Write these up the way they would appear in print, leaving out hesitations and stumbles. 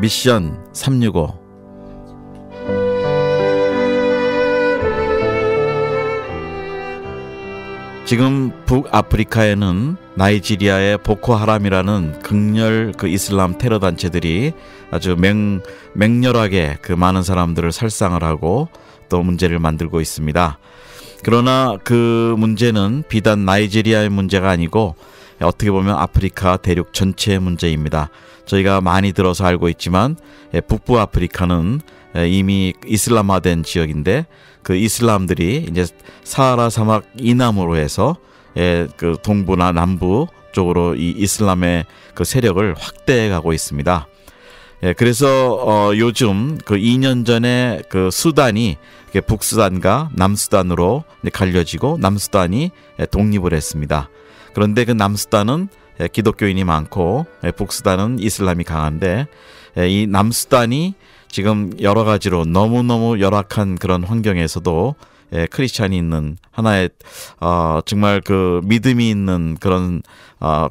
미션 365. 지금 북아프리카에는 나이지리아의 보코하람이라는 극렬 이슬람 테러 단체들이 아주 맹렬하게 많은 사람들을 살상을 하고 또 문제를 만들고 있습니다. 그러나 그 문제는 비단 나이지리아의 문제가 아니고 어떻게 보면 아프리카 대륙 전체의 문제입니다. 저희가 많이 들어서 알고 있지만 북부 아프리카는 이미 이슬람화된 지역인데 그 이슬람들이 이제 사하라 사막 이남으로 해서 그 동부나 남부 쪽으로 이 이슬람의 그 세력을 확대해 가고 있습니다. 그래서 요즘 그 2년 전에 그 수단이 북수단과 남수단으로 갈려지고 남수단이 독립을 했습니다. 그런데 그 남수단은 기독교인이 많고 북수단은 이슬람이 강한데 이 남수단이 지금 여러 가지로 너무너무 열악한 그런 환경에서도 크리스찬이 있는 하나의 정말 그 믿음이 있는 그런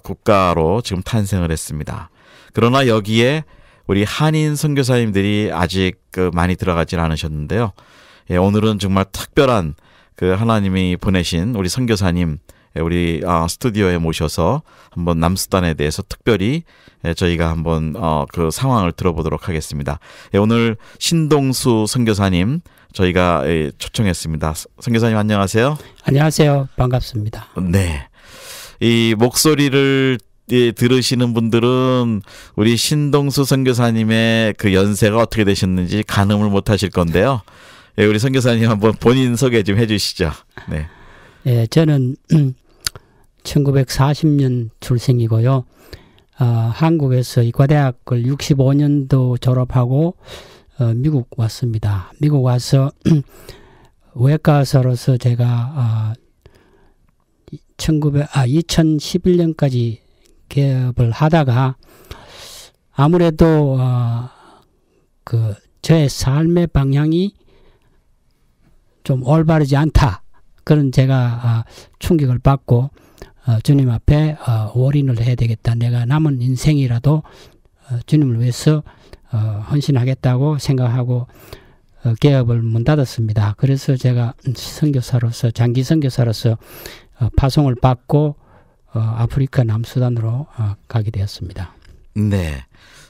국가로 지금 탄생을 했습니다. 그러나 여기에 우리 한인 선교사님들이 아직 많이 들어가질 않으셨는데요. 오늘은 정말 특별한 그 하나님이 보내신 우리 선교사님 우리 스튜디오에 모셔서 한번 남수단에 대해서 특별히 저희가 한번 그 상황을 들어보도록 하겠습니다. 오늘 신동수 선교사님 저희가 초청했습니다. 선교사님 안녕하세요. 안녕하세요. 반갑습니다. 네, 이 목소리를 들으시는 분들은 우리 신동수 선교사님의 그 연세가 어떻게 되셨는지 가늠을 못하실 건데요. 우리 선교사님 한번 본인 소개 좀 해주시죠. 네. 예, 저는 1940년 출생이고요. 한국에서 이과대학을 65년도 졸업하고 미국 왔습니다. 미국 와서 외과의사로서 제가 2011년까지 개업을 하다가 아무래도 그 저의 삶의 방향이 좀 올바르지 않다. 그런 제가 충격을 받고 주님 앞에 올인을 해야 되겠다. 내가 남은 인생이라도 주님을 위해서 헌신하겠다고 생각하고 개업을 문 닫았습니다. 그래서 제가 선교사로서 장기 선교사로서 파송을 받고 아프리카 남수단으로 가게 되었습니다. 네,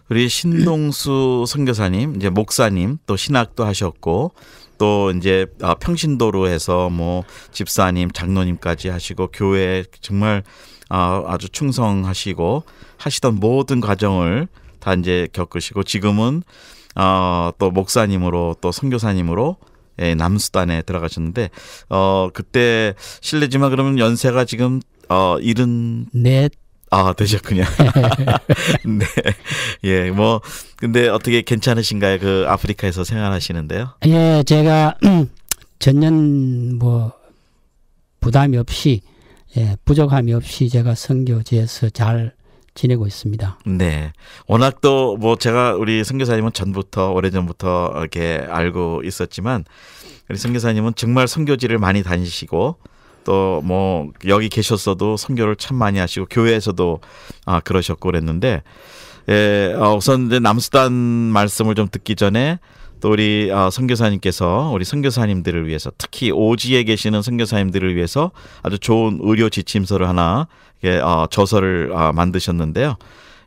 우리 신동수 선교사님 이제 목사님 또 신학도 하셨고 또 이제 평신도로 해서 뭐 집사님, 장로님까지 하시고 교회에 정말 아주 충성하시고 하시던 모든 과정을 다 이제 겪으시고 지금은 또 목사님으로 또 선교사님으로 남수단에 들어가셨는데 그때 실례지만 그러면 연세가 지금 74 되셨군요. 네. 예, 뭐, 근데 어떻게 괜찮으신가요? 그 아프리카에서 생활하시는데요? 예, 제가 전혀 뭐 부담이 없이, 부족함이 없이 제가 선교지에서 잘 지내고 있습니다. 네. 워낙 또 뭐 제가 우리 선교사님은 오래전부터 이렇게 알고 있었지만 우리 선교사님은 정말 선교지를 많이 다니시고 또 뭐 여기 계셨어도 선교를 참 많이 하시고 교회에서도 그러셨고 그랬는데 우선 이제 남수단 말씀을 좀 듣기 전에 또 우리 선교사님께서 우리 선교사님들을 위해서 특히 오지에 계시는 선교사님들을 위해서 아주 좋은 의료 지침서를 하나 저서를 만드셨는데요.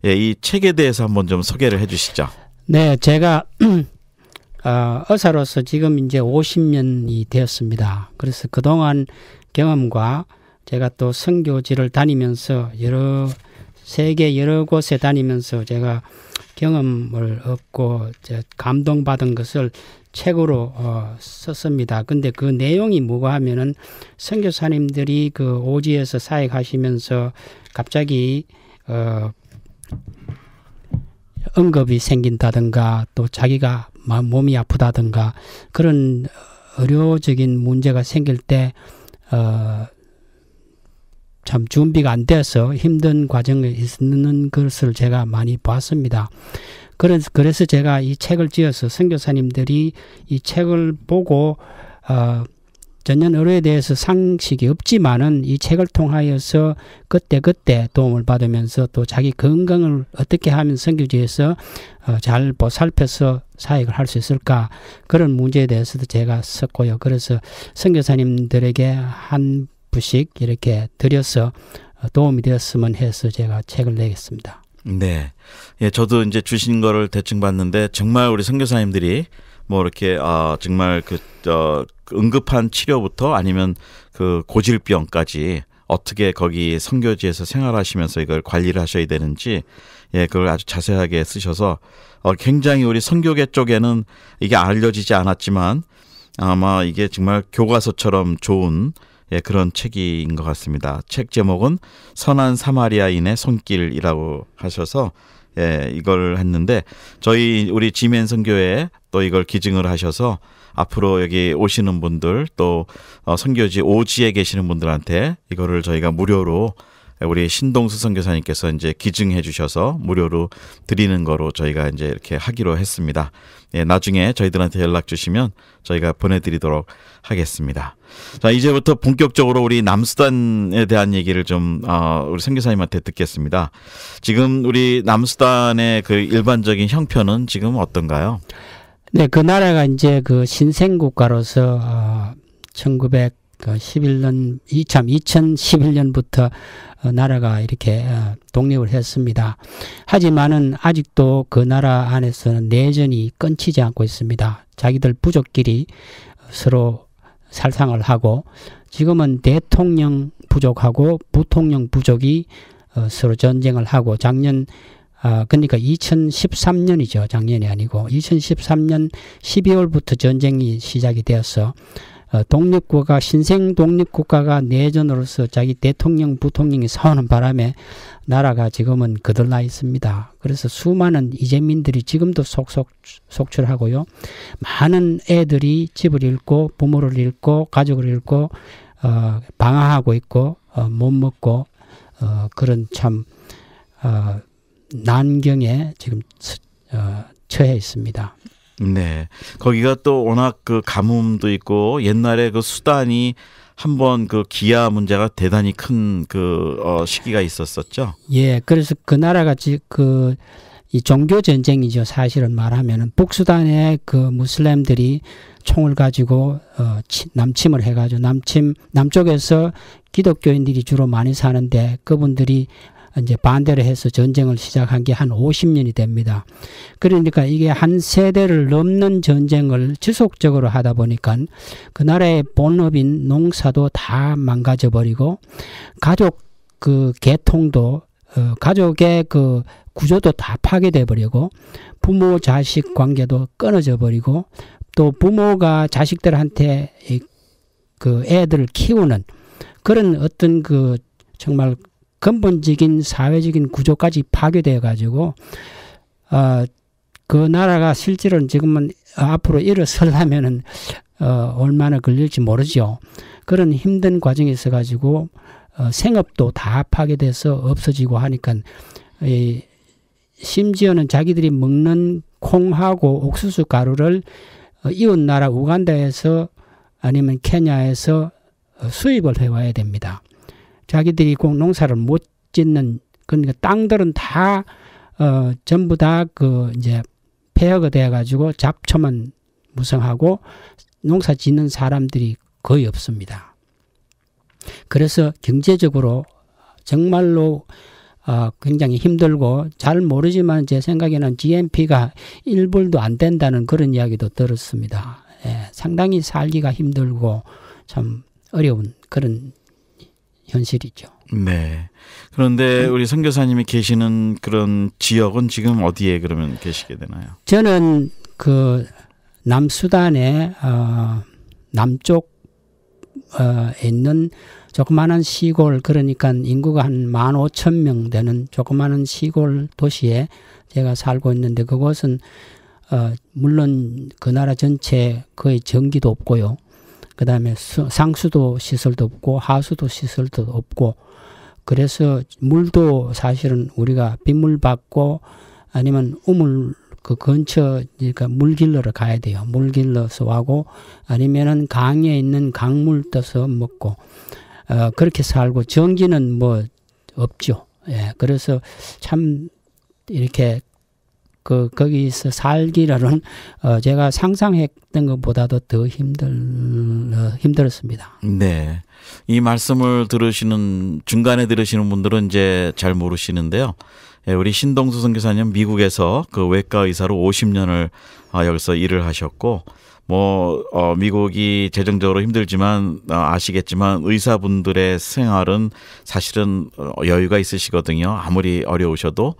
이 책에 대해서 한번 좀 소개를 해주시죠. 네, 제가 의사로서 지금 이제 50년이 되었습니다. 그래서 그동안 경험과 제가 또 선교지를 다니면서 세계 여러 곳에 다니면서 제가 경험을 얻고 감동받은 것을 책으로 썼습니다. 근데 그 내용이 뭐가 하면은 선교사님들이 그 오지에서 사역하시면서 갑자기 응급이 생긴다든가 또 자기가 몸이 아프다든가 그런 의료적인 문제가 생길 때 참 준비가 안 돼서 힘든 과정에 있는 것을 제가 많이 봤습니다. 그래서 제가 이 책을 지어서 선교사님들이 이 책을 보고 전년 의료에 대해서 상식이 없지만은 이 책을 통하여서 그때 도움을 받으면서 또 자기 건강을 어떻게 하면 선교지에서 잘 보살펴서 사역을 할 수 있을까, 그런 문제에 대해서도 제가 썼고요. 그래서 선교사님들에게 한 부씩 이렇게 드려서 도움이 되었으면 해서 제가 책을 내겠습니다. 네. 예, 저도 이제 주신 거를 대충 봤는데 정말 우리 선교사님들이 뭐 이렇게 정말 응급한 치료부터 아니면 그 고질병까지 어떻게 거기 선교지에서 생활하시면서 이걸 관리를 하셔야 되는지, 예, 그걸 아주 자세하게 쓰셔서 굉장히 우리 선교계 쪽에는 이게 알려지지 않았지만 아마 이게 정말 교과서처럼 좋은, 예, 그런 책인 것 같습니다. 책 제목은 선한 사마리아인의 손길이라고 하셔서, 예, 이걸 했는데 우리 지멘 선교회에 또 이걸 기증을 하셔서 앞으로 여기 오시는 분들 또 선교지 오지에 계시는 분들한테 이거를 저희가 무료로, 우리 신동수 선교사님께서 이제 기증해 주셔서 무료로 드리는 거로 저희가 이제 이렇게 하기로 했습니다. 예, 나중에 저희들한테 연락 주시면 저희가 보내드리도록 하겠습니다. 자, 이제부터 본격적으로 우리 남수단에 대한 얘기를 좀 우리 선교사님한테 듣겠습니다. 지금 우리 남수단의 그 일반적인 형편은 지금 어떤가요? 네, 그 나라가 이제 그 신생국가로서 2011년부터 나라가 이렇게 독립을 했습니다. 하지만은 아직도 그 나라 안에서는 내전이 끊이지 않고 있습니다. 자기들 부족끼리 서로 살상을 하고, 지금은 대통령 부족하고 부통령 부족이 서로 전쟁을 하고, 그러니까 2013년이죠. 작년이 아니고 2013년 12월부터 전쟁이 시작이 되어서 독립국가, 신생 독립국가가 내전으로서 자기 대통령, 부통령이 싸우는 바람에 나라가 지금은 거들나 있습니다. 그래서 수많은 이재민들이 지금도 속출하고요. 많은 애들이 집을 잃고 부모를 잃고 가족을 잃고 방황하고 있고 못 먹고 그런 참 난경에 지금 처해 있습니다. 네. 거기가 또 워낙 그 가뭄도 있고 옛날에 그 수단이 한번 그 기아 문제가 대단히 큰 시기가 있었었죠. 예. 그래서 그 나라가 이 종교 전쟁이죠. 사실은 말하면은 북수단의 그 무슬림들이 총을 가지고 남침을 해가지고 남쪽에서 기독교인들이 주로 많이 사는데 그분들이 이제 반대를 해서 전쟁을 시작한 게 한 50년이 됩니다. 그러니까 이게 한 세대를 넘는 전쟁을 지속적으로 하다 보니까 그 나라의 본업인 농사도 다 망가져 버리고, 가족 그 계통도 가족의 그 구조도 다 파괴돼 버리고, 부모 자식 관계도 끊어져 버리고, 또 부모가 자식들한테 그 애들을 키우는 그런 어떤 그 정말 근본적인 사회적인 구조까지 파괴되어 가지고 그 나라가 실제로는 지금은 앞으로 일어서려면은 얼마나 걸릴지 모르죠. 그런 힘든 과정이 있어 가지고 생업도 다 파괴돼서 없어지고 하니까 심지어는 자기들이 먹는 콩하고 옥수수 가루를 이웃 나라 우간다에서 아니면 케냐에서 수입을 해와야 됩니다. 자기들이 꼭 농사를 못 짓는, 그러니까 땅들은 다 전부 다 이제 폐허가 되어 가지고 잡초만 무성하고 농사 짓는 사람들이 거의 없습니다. 그래서 경제적으로 정말로 굉장히 힘들고, 잘 모르지만 제 생각에는 GNP가 1불도 안 된다는 그런 이야기도 들었습니다. 예, 상당히 살기가 힘들고 참 어려운 그런 현실이죠. 네. 그런데 우리 선교사님이 계시는 그런 지역은 지금 어디에 그러면 계시게 되나요? 저는 그 남수단의 남쪽에 있는 조그마한 시골, 그러니까 인구가 한 15,000명 되는 조그마한 시골 도시에 제가 살고 있는데, 그곳은 물론 그 나라 전체 거의 전기도 없고요. 그 다음에 상수도 시설도 없고 하수도 시설도 없고, 그래서 물도 사실은 우리가 빗물 받고 아니면 우물 그 근처, 그러니까 물 길러러 가야 돼요. 물 길러서 하고, 아니면은 강에 있는 강물 떠서 먹고, 그렇게 살고, 전기는 뭐, 없죠. 예, 그래서 참, 이렇게, 거기서 살기라는, 제가 상상했던 것보다도 더 힘들었습니다. 네. 이 말씀을 중간에 들으시는 분들은 이제 잘 모르시는데요. 예, 우리 신동수 선교사님 미국에서 그 외과 의사로 50년을 여기서 일을 하셨고, 미국이 재정적으로 힘들지만 아시겠지만 의사분들의 생활은 사실은 여유가 있으시거든요. 아무리 어려우셔도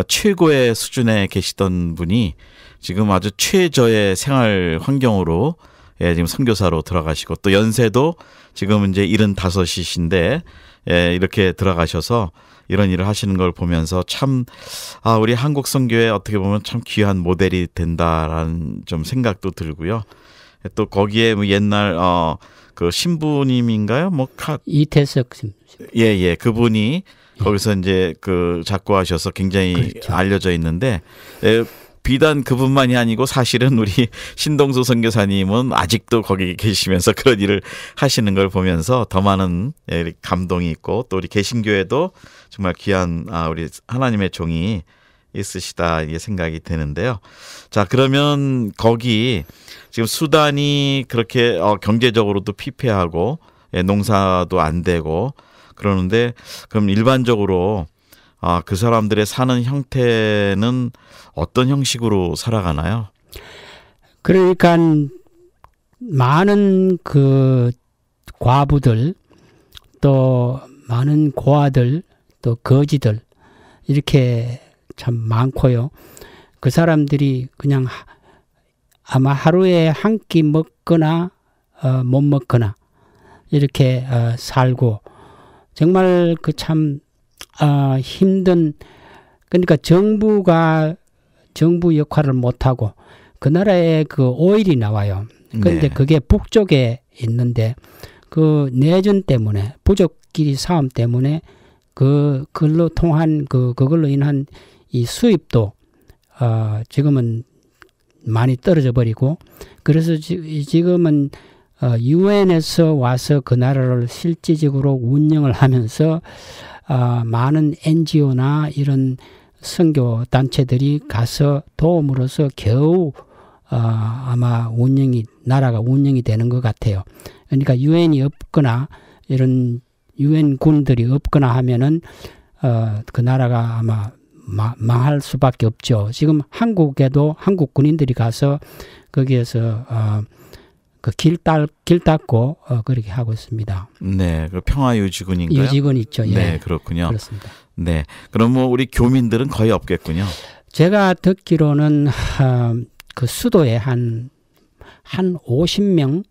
최고의 수준에 계시던 분이 지금 아주 최저의 생활 환경으로 지금 선교사로 들어가시고 또 연세도 지금 이제 75이신데 이렇게 들어가셔서 이런 일을 하시는 걸 보면서 참 우리 한국 선교에 어떻게 보면 참 귀한 모델이 된다라는 좀 생각도 들고요. 또 거기에 옛날 그 신부님인가요? 이태석 예, 그분이 거기서 이제 그 작고하셔서 굉장히 그렇죠. 알려져 있는데 비단 그분만이 아니고 사실은 우리 신동수 선교사님은 아직도 거기 계시면서 그런 일을 하시는 걸 보면서 더 많은 감동이 있고 또 우리 개신교에도 정말 귀한 우리 하나님의 종이 있으시다 이 생각이 드는데요. 자, 그러면 거기 지금 수단이 그렇게 경제적으로도 피폐하고 농사도 안 되고 그러는데 그럼 일반적으로 그 사람들의 사는 형태는 어떤 형식으로 살아가나요? 그러니까 많은 그 과부들 또 많은 고아들 또 거지들 이렇게 참 많고요. 그 사람들이 그냥 아마 하루에 한 끼 먹거나 못 먹거나 이렇게 살고 정말 그 참 힘든 그러니까 정부 역할을 못하고 그 나라에 그 오일이 나와요. 그런데 그게 북쪽에 있는데 그 내전 때문에 부족끼리 싸움 때문에 그걸로 통한 그걸로 인한 이 수입도 지금은 많이 떨어져 버리고 그래서 지금은 유엔에서 와서 그 나라를 실질적으로 운영을 하면서 많은 NGO나 이런 선교 단체들이 가서 도움으로써 겨우 아마 나라가 운영이 되는 것 같아요. 그러니까 유엔이 없거나 이런 유엔 군들이 없거나 하면은 그 나라가 아마 망할 수밖에 없죠. 지금 한국에도 한국 군인들이 가서 거기에서 그 길 닦고 그렇게 하고 있습니다. 네, 그 평화유지군인가요? 유지군 있죠. 예. 네, 그렇군요. 그렇습니다. 네, 그럼 우리 교민들은 거의 없겠군요. 제가 듣기로는 그 수도에 한 50명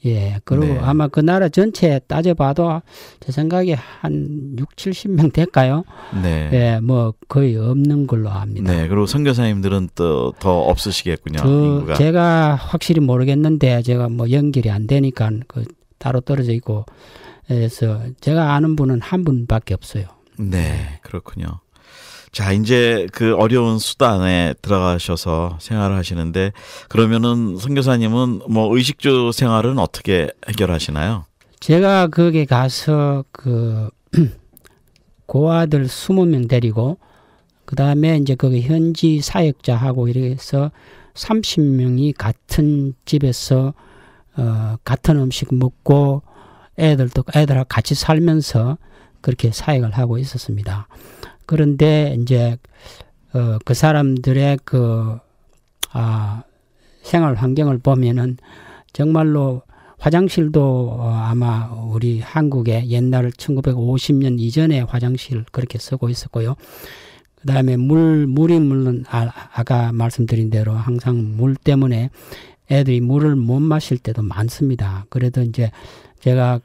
예, 그리고 아마 그 나라 전체 따져봐도 제 생각에 한 70명 될까요? 네. 예, 뭐 거의 없는 걸로 압니다. 네, 그리고 선교사님들은 또 더 없으시겠군요. 인구가. 제가 확실히 모르겠는데 제가 뭐 연결이 안 되니까 그 따로 떨어져 있고 그래서 제가 아는 분은 한 분밖에 없어요. 네, 그렇군요. 자, 이제 그 어려운 수단에 들어가셔서 생활을 하시는데 그러면은 선교사님은 뭐 의식주 생활은 어떻게 해결하시나요? 제가 거기 가서 그 고아들 20명 데리고 그다음에 이제 거기 현지 사역자하고 이래서 30명이 같은 집에서 같은 음식 먹고 애들하고 같이 살면서 그렇게 사역을 하고 있었습니다. 그런데 이제 그 사람들의 생활 환경을 보면은 정말로 화장실도 아마 우리 한국에 옛날 1950년 이전에 화장실 그렇게 쓰고 있었고요. 그다음에 물이 물론 아까 말씀드린 대로 항상 물 때문에 애들이 물을 못 마실 때도 많습니다. 그래도 이제 제가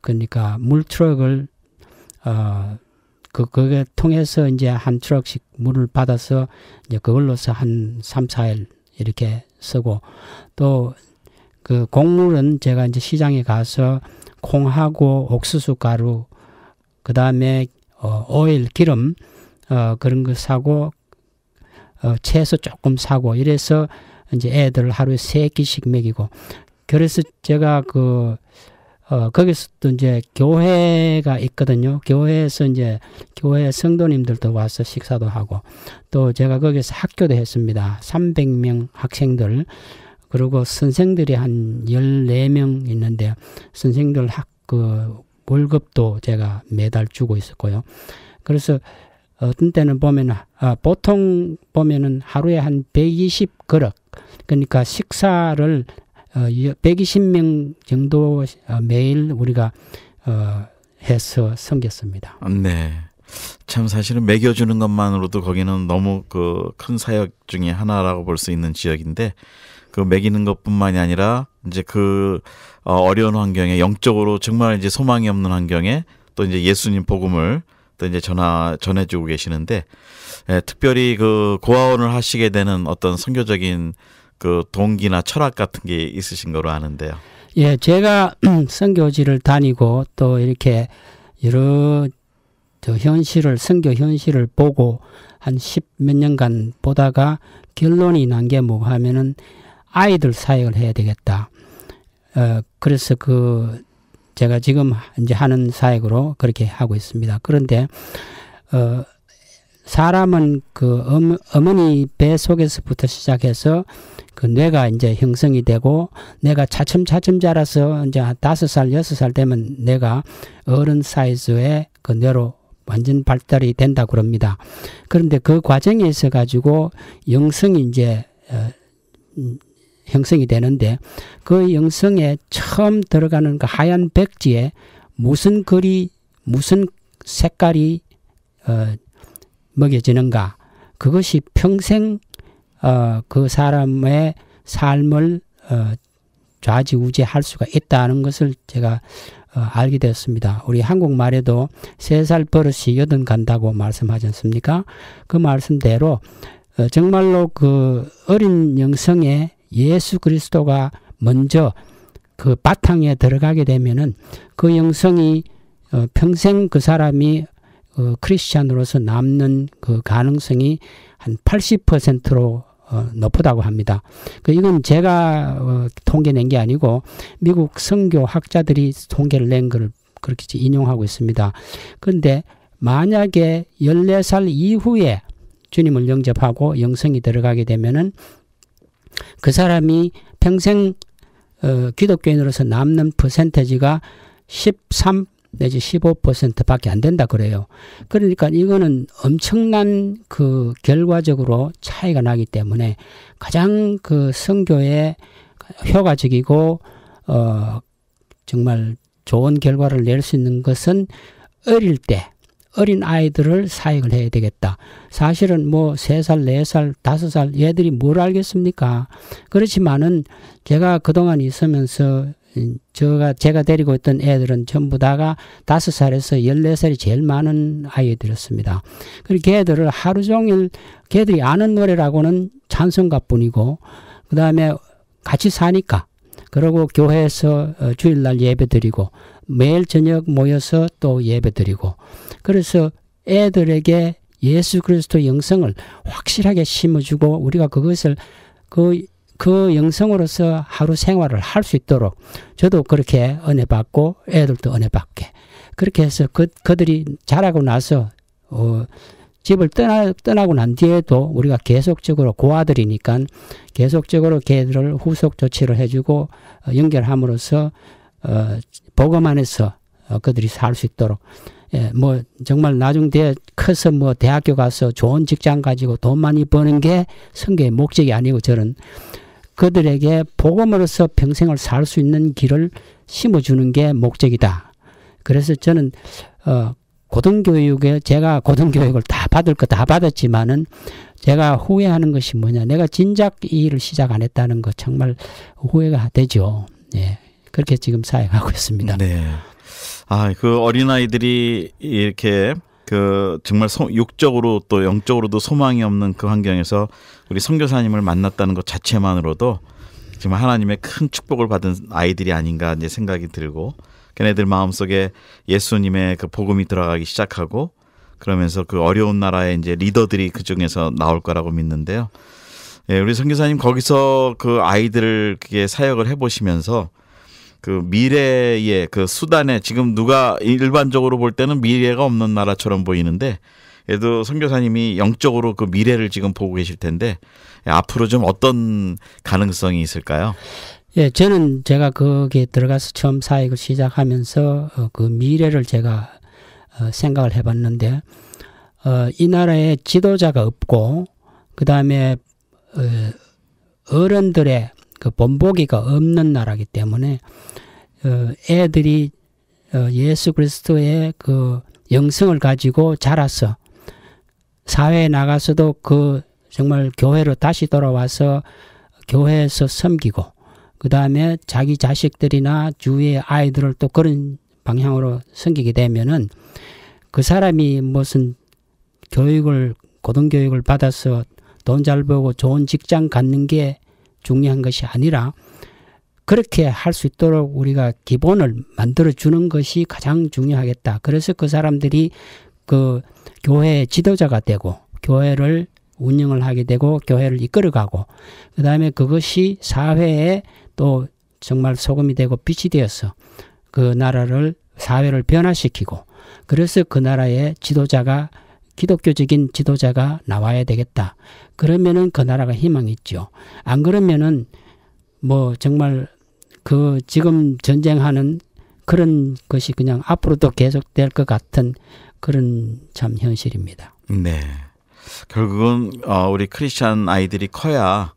그러니까 물 트럭을 그게 통해서 이제 한 트럭씩 물을 받아서 이제 그걸로서 한 3, 4일 이렇게 쓰고 또 그 곡물은 제가 이제 시장에 가서 콩하고 옥수수 가루 그다음에 오일 기름 그런 거 사고 채소 조금 사고 이래서 이제 애들 하루에 3끼씩 먹이고 그래서 제가 거기서 또 이제 교회가 있거든요. 교회에서 이제 교회 성도님들도 와서 식사도 하고 또 제가 거기서 학교도 했습니다. 300명 학생들 그리고 선생들이 한 14명 있는데 선생들 월급도 제가 매달 주고 있었고요. 그래서 어떤 때는 보면 보통 보면은 하루에 한 120그릇 그러니까 식사를 120명 정도 매일 우리가 해서 섬겼습니다. 네. 참 사실은 먹여주는 것만으로도 거기는 너무 큰 사역 중에 하나라고 볼 수 있는 지역인데 그 먹이는 것뿐만이 아니라 이제 어려운 환경에 영적으로 정말 이제 소망이 없는 환경에 또 이제 예수님 복음을 또 이제 전해주고 계시는데 특별히 고아원을 하시게 되는 어떤 선교적인 동기나 철학 같은 게 있으신 거로 아는데요. 예, 제가 선교지를 다니고 또 이렇게 여러 선교 현실을 보고 한 10몇 년간 보다가 결론이 난 게 뭐 하면은 아이들 사역을 해야 되겠다. 그래서 제가 지금 이제 하는 사역으로 그렇게 하고 있습니다. 그런데, 사람은 어머니 배 속에서부터 시작해서 뇌가 이제 형성이 되고 내가 차츰차츰 자라서 이제 5살, 6살 되면 내가 어른 사이즈의 뇌로 완전 발달이 된다고 그럽니다. 그런데 그 과정에 있어 가지고 영성이 이제, 형성이 되는데 그 영성에 처음 들어가는 그 하얀 백지에 무슨 글이 무슨 색깔이 먹여지는가 그것이 평생 그 사람의 삶을 좌지우지할 수가 있다는 것을 제가 알게 되었습니다. 우리 한국말에도 3살 버릇이 8 간다고 말씀하지 않습니까? 그 말씀대로 정말로 어린 영성에 예수 그리스도가 먼저 그 바탕에 들어가게 되면은 그 영성이 평생 그 사람이 크리스찬으로서 남는 그 가능성이 한 80%로 높다고 합니다. 이건 제가 통계낸 게 아니고 미국 선교학자들이 통계를 낸 걸 그렇게 인용하고 있습니다. 그런데 만약에 14살 이후에 주님을 영접하고 영성이 들어가게 되면은 그 사람이 평생 기독교인으로서 남는 퍼센테지가 13 내지 15%밖에 안 된다 그래요. 그러니까 이거는 엄청난 결과적으로 차이가 나기 때문에 가장 선교에 효과적이고 정말 좋은 결과를 낼 수 있는 것은 어릴 때 어린 아이들을 사역을 해야 되겠다. 사실은 3살, 4살, 5살 얘들이 뭘 알겠습니까? 그렇지만은 제가 그동안 있으면서 제가 데리고 있던 애들은 전부 다가 5살에서 14살이 제일 많은 아이들이었습니다. 그리고 걔들을 하루 종일 걔들이 아는 노래라고는 찬송가뿐이고 그 다음에 같이 사니까 그리고 교회에서 주일날 예배드리고 매일 저녁 모여서 또 예배드리고 그래서 애들에게 예수 그리스도 영성을 확실하게 심어주고 우리가 그것을 그 영성으로서 하루 생활을 할 수 있도록 저도 그렇게 은혜 받고 애들도 은혜 받게 그렇게 해서 그들이 자라고 나서 집을 떠나고 난 뒤에도 우리가 계속적으로 고아들이니까 계속적으로 걔들을 후속 조치를 해주고 연결함으로써 복음 안에서 그들이 살 수 있도록 정말 나중 커서 대학교 가서 좋은 직장 가지고 돈 많이 버는 게 선교의 목적이 아니고 저는 그들에게 복음으로서 평생을 살 수 있는 길을 심어주는 게 목적이다. 그래서 저는 제가 고등교육을 다 받을 거 다 받았지만은 제가 후회하는 것이 뭐냐. 내가 진작 이 일을 시작 안 했다는 거 정말 후회가 되죠. 예. 그렇게 지금 사역하고 있습니다. 네. 어린아이들이 이렇게 정말 육적으로 또 영적으로도 소망이 없는 그 환경에서 우리 선교사님을 만났다는 것 자체만으로도 정말 하나님의 큰 축복을 받은 아이들이 아닌가 이제 생각이 들고 걔네들 마음속에 예수님의 그 복음이 들어가기 시작하고 그러면서 그 어려운 나라의 이제 리더들이 그 중에서 나올 거라고 믿는데요. 예, 우리 선교사님 거기서 그 아이들을 그게 사역을 해보시면서 그 미래의 그 수단에 지금 누가 일반적으로 볼 때는 미래가 없는 나라처럼 보이는데 그래도 선교사님이 영적으로 그 미래를 지금 보고 계실 텐데 앞으로 좀 어떤 가능성이 있을까요? 예, 저는 제가 거기에 들어가서 처음 사역을 시작하면서 그 미래를 제가 생각을 해봤는데 이 나라에 지도자가 없고 그 다음에 어른들의 그 본보기가 없는 나라이기 때문에 애들이 예수 그리스도의 그 영성을 가지고 자라서 사회에 나가서도 그 정말 교회로 다시 돌아와서 교회에서 섬기고 그 다음에 자기 자식들이나 주위의 아이들을 또 그런 방향으로 섬기게 되면은 그 사람이 무슨 고등교육을 받아서 돈 잘 벌고 좋은 직장 갖는 게 중요한 것이 아니라 그렇게 할 수 있도록 우리가 기본을 만들어주는 것이 가장 중요하겠다. 그래서 그 사람들이 그 교회의 지도자가 되고 교회를 운영을 하게 되고 교회를 이끌어가고 그 다음에 그것이 사회에 또 정말 소금이 되고 빛이 되어서 그 나라를 사회를 변화시키고 그래서 그 나라의 지도자가 기독교적인 지도자가 나와야 되겠다. 그러면은 그 나라가 희망이 있죠. 안 그러면은 뭐 정말 그 지금 전쟁하는 그런 것이 그냥 앞으로도 계속될 것 같은 그런 참 현실입니다. 네. 결국은 우리 크리스찬 아이들이 커야